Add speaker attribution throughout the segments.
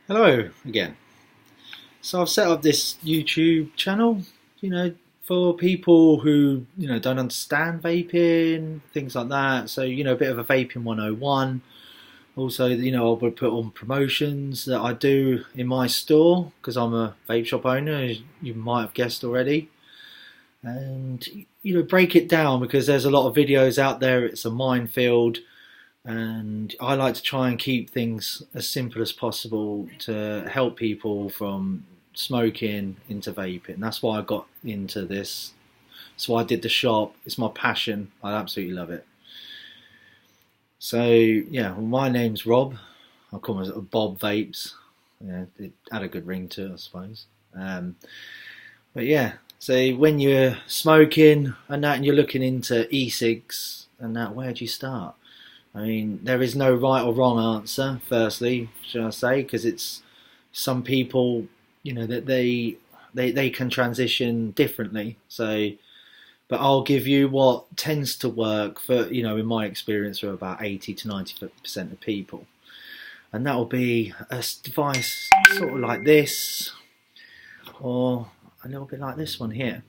Speaker 1: Hello again. So I've set up this YouTube channel, for people who, don't understand vaping, things like that. So, a bit of a vaping 101. Also, I would put on promotions that I do in my store because I'm a vape shop owner, as you might have guessed already. And, break it down because there's a lot of videos out there. It's a minefield. And I like to try and keep things as simple as possible to help people from smoking into vaping. That's why I got into this. That's why I did the shop. It's my passion. I absolutely love it. So yeah, well, my name's Rob. I call myself Bob Vapes. Yeah, it had a good ring to it, I suppose. But yeah, so when you're smoking and that, and you're looking into e-cigs and that, where do you start? I mean, there is no right or wrong answer, firstly, should I say, because it's some people, that they can transition differently. So, but I'll give you what tends to work for, in my experience, for about 80 to 90% of people. And that will be a device sort of like this, or a little bit like this one here.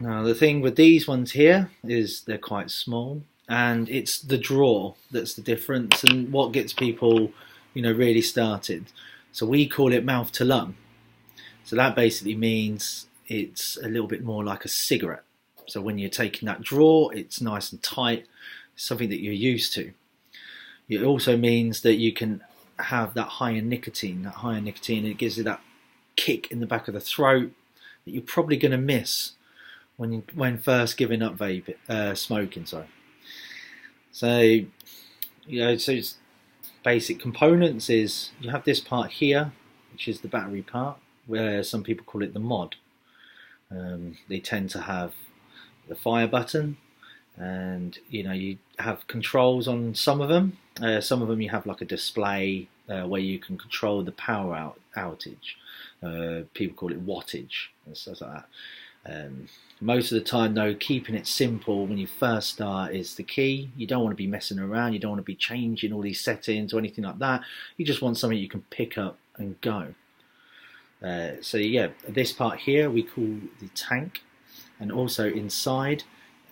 Speaker 1: Now, the thing with these ones here is they're quite small. And it's the draw that's the difference and what gets people, really started. So we call it mouth to lung. So that basically means it's a little bit more like a cigarette. So when you're taking that draw, it's nice and tight, something that you're used to. It also means that you can have that higher nicotine. It gives you that kick in the back of the throat that you're probably going to miss when first giving up smoking. Sorry. So, so it's basic components is you have this part here, which is the battery part, where some people call it the mod. They tend to have the fire button, and you have controls on some of them. Some of them you have like a display where you can control the power outage. People call it wattage and stuff like that. Most of the time though, keeping it simple when you first start is the key. You don't want to be messing around, you don't want to be changing all these settings or anything like that. You just want something you can pick up and go. So yeah, this part here we call the tank, and also inside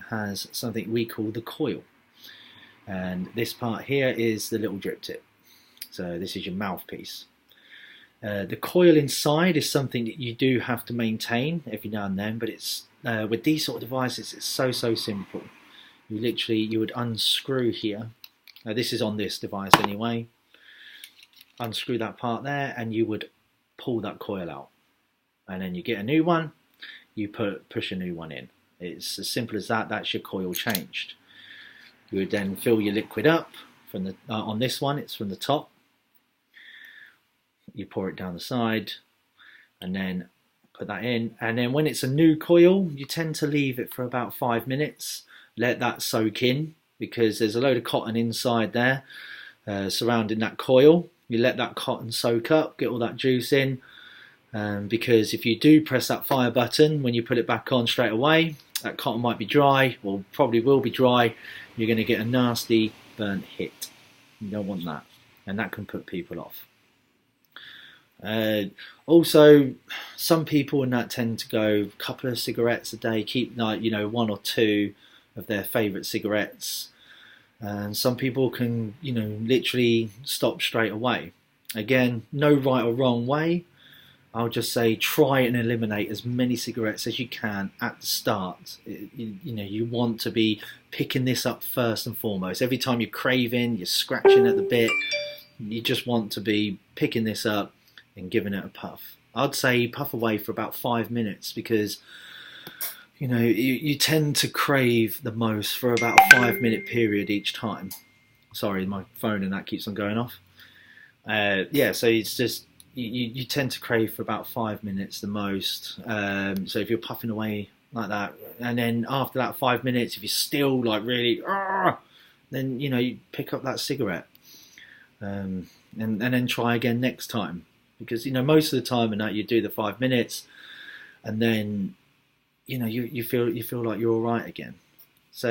Speaker 1: has something we call the coil. And this part here is the little drip tip. So this is your mouthpiece. The coil inside is something that you do have to maintain every now and then, but it's with these sort of devices, it's so simple. You would unscrew here. This is on this device anyway. Unscrew that part there, and you would pull that coil out, and then you get a new one. You push a new one in. It's as simple as that. That's your coil changed. You would then fill your liquid up from the on this one. It's from the top. You pour it down the side and then put that in, and then when it's a new coil you tend to leave it for about 5 minutes, let that soak in, because there's a load of cotton inside there surrounding that coil. You let that cotton soak up, get all that juice in, because if you do press that fire button when you put it back on straight away, that cotton might be dry, or probably will be dry. You're going to get a nasty burnt hit. You don't want that, and that can put people off. Also, some people in that tend to go a couple of cigarettes a day, keep like one or two of their favourite cigarettes, and some people can literally stop straight away. Again, no right or wrong way. I'll just say try and eliminate as many cigarettes as you can at the start. You want to be picking this up first and foremost. Every time you're craving, you're scratching at the bit, you just want to be picking this up and giving it a puff. I'd say puff away for about 5 minutes, because you tend to crave the most for about a 5-minute period each time. Sorry, my phone and that keeps on going off. Yeah, so it's just you tend to crave for about 5 minutes the most. So if you're puffing away like that, and then after that 5 minutes, if you're still like really, then you pick up that cigarette, and then try again next time. Because most of the time in that you do the 5 minutes, and then you feel like you're all right again. So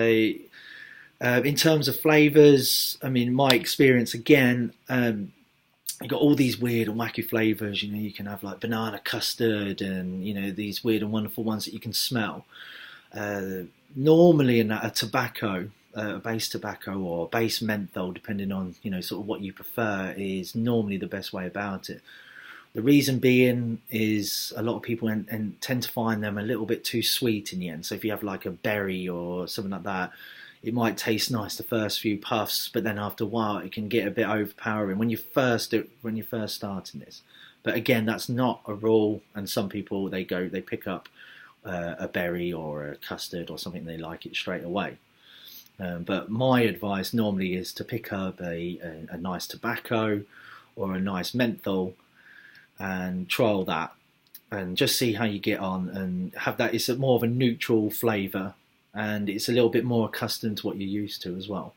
Speaker 1: in terms of flavors, I mean, my experience again, you've got all these weird and wacky flavors. You know, you can have like banana custard, and you know, these weird and wonderful ones that you can smell. Normally in that, a tobacco, a base tobacco or base menthol, depending on, you know, sort of what you prefer, is normally the best way about it. The reason being is a lot of people and tend to find them a little bit too sweet in the end. So if you have like a berry or something like that, it might taste nice the first few puffs, but then after a while it can get a bit overpowering when you're first starting this. But again, that's not a rule, and some people they pick up a berry or a custard or something, they like it straight away. But my advice normally is to pick up a nice tobacco or a nice menthol and trial that and just see how you get on, and have that. It's more of a neutral flavour, and it's a little bit more accustomed to what you're used to as well.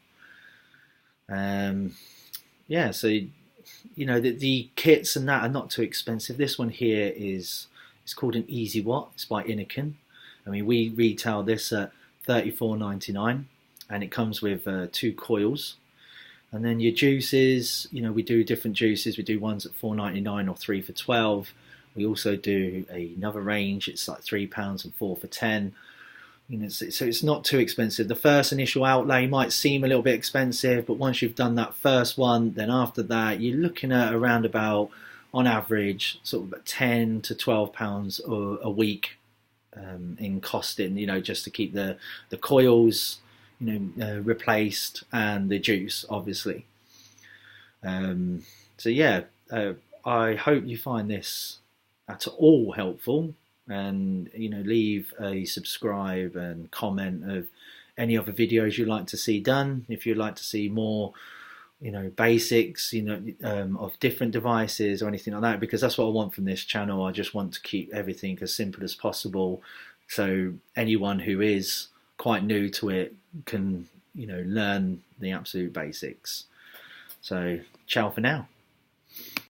Speaker 1: Yeah, so you know, the kits and that are not too expensive. This one here is, it's called an Easy Watt. It's by Innokin. I mean, we retail this at $34.99, and it comes with 2 coils. And then your juices, you know, we do different juices. We do ones at $4.99 or 3 for $12. We also do another range. It's like £3 and 4 for $10. You know, so it's not too expensive. The first initial outlay might seem a little bit expensive, but once you've done that first one, then after that, you're looking at around about, on average, sort of £10 to £12 a week in costing. You know, just to keep the coils, you know, replaced, and the juice, obviously. So yeah, I hope you find this at all helpful, and you know, leave a subscribe and comment of any other videos you'd like to see done. If you'd like to see more, you know, basics, you know, of different devices or anything like that, because that's what I want from this channel. I just want to keep everything as simple as possible, so anyone who is quite new to it can, you know, learn the absolute basics. So ciao for now.